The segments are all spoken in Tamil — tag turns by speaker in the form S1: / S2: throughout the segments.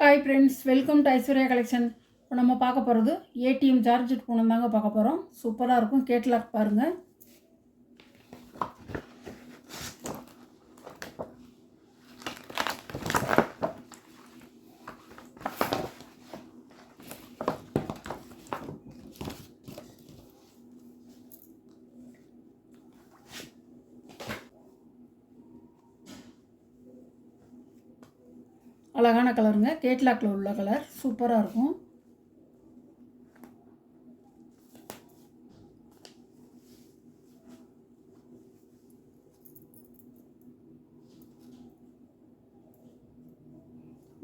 S1: Hi friends, welcome to Aishwarya collection. இப்போ நம்ம பார்க்க போகிறது ஏடிஎம் சார்ஜர் பூனம் தாங்க பார்க்க போகிறோம். சூப்பராக இருக்கும். கேட்லாக் பாருங்கள். அழகான கலருங்க. கேட்லாக்கில் உள்ள கலர் சூப்பராக இருக்கும்.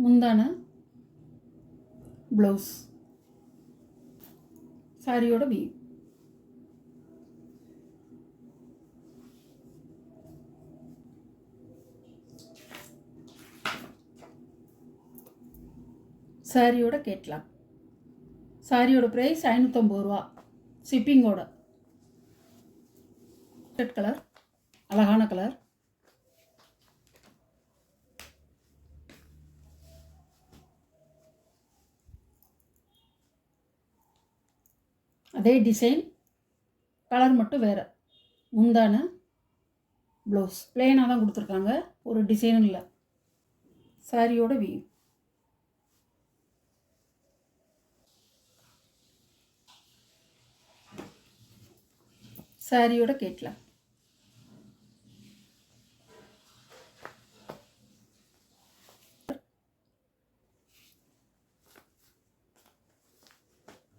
S1: முந்தான ப்ளவுஸ், சாரியோட வீவ். சாரியோட கேட்லாக். சாரியோட ப்ரைஸ் 550 ரூபா ஷிப்பிங்கோட. ரெட் கலர், அழகான கலர். அதே டிசைன், கலர் மட்டும் வேறு. முந்தான ப்ளவுஸ் பிளெயினாக தான் கொடுத்துருக்காங்க, ஒரு டிசைனும் இல்லை. சாரியோட வீவ். சாரியோட கேட்லாக்.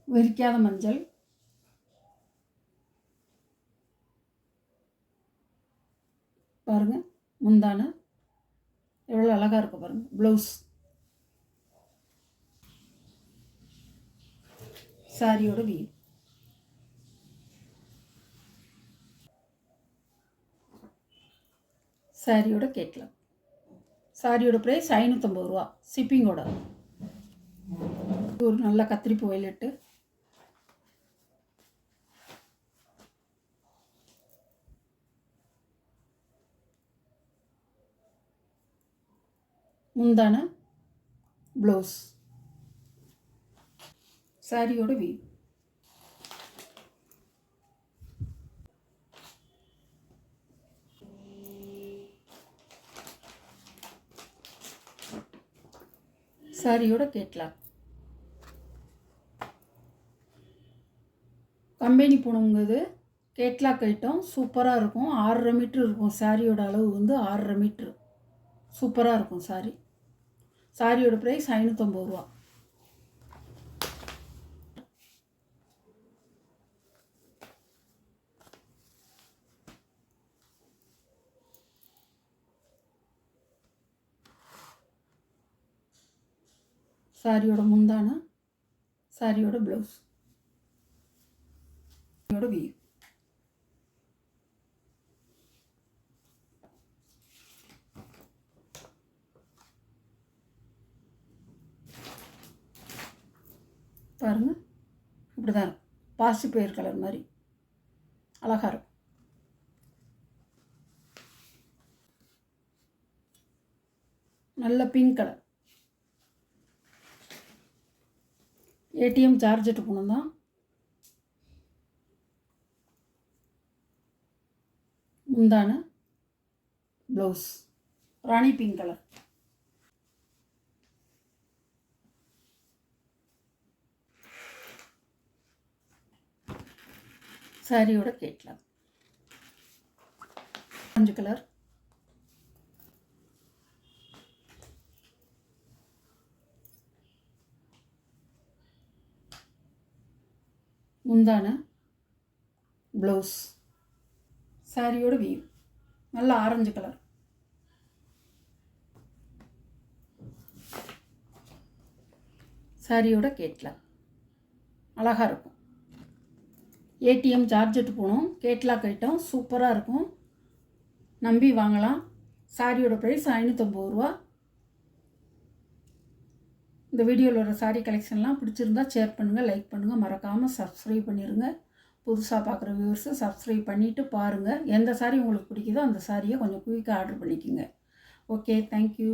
S1: வெறிக்காத மஞ்சள், பாருங்க. முந்தான எவ்வளோ அழகாக இருக்கு பாருங்க. ப்ளவுஸ், சாரியோட வீவ். சாரியோட கேட்லாக். சாரியோட ப்ரைஸ் 550 ரூபா ஷிப்பிங்கோட. ஒரு நல்ல கத்திரிப்பு வயலட்டு, முந்தான ப்ளவுஸ், சாரியோட வீவ். சாரியோட கேட்லாக். கம்பெனி பூனம்ங்கிறது கேட்லாக் ஐட்டம் சூப்பராக இருக்கும். 6.5 மீட்ரு இருக்கும். சாரியோட அளவு வந்து 6.5 மீட்ரு. சூப்பராக இருக்கும் சாரி. சாரியோட ப்ரைஸ் 550 ரூபா. சாரியோட முந்தான, சாரியோட ப்ளவுஸ், சாரியோட வீவ். பாருங்க, இப்படி தான் இருக்கும். பாசி பயிர் கலர் மாதிரி அழகாக இருக்கும். நல்ல பிங்க் கலர். ஏடிஎம் சார்ஜெட்டு பூனம் தான். முந்தான ப்ளவுஸ் ராணி பிங்க் கலர். சாரியோட கேட்லாக். ஆரஞ்சு கலர், முந்தான ப்ளவுஸ், சாரியோட வீவ். நல்ல ஆரஞ்சு கலர். சாரியோட கேட்லாக் அழகாக இருக்கும். ஏடிஎம் சார்ஜெட்டு போகணும். கேட்லாக் ஐட்டம் சூப்பராக இருக்கும். நம்பி வாங்கலாம். சாரியோட ப்ரைஸ் 550 ரூபா. இந்த வீடியோவில் வர சாரி கலெக்ஷன்லாம் பிடிச்சிருந்தா ஷேர் பண்ணுங்கள், லைக் பண்ணுங்கள், மறக்காமல் சப்ஸ்கிரைப் பண்ணிடுங்க. புதுசாக பார்க்குற வியூவர்ஸு சப்ஸ்கிரைப் பண்ணிவிட்டு பாருங்கள். எந்த சாரி உங்களுக்கு பிடிக்குதோ அந்த சாரியை கொஞ்சம் குயிக்காக ஆர்டர் பண்ணிக்கோங்க. Okay, thank you.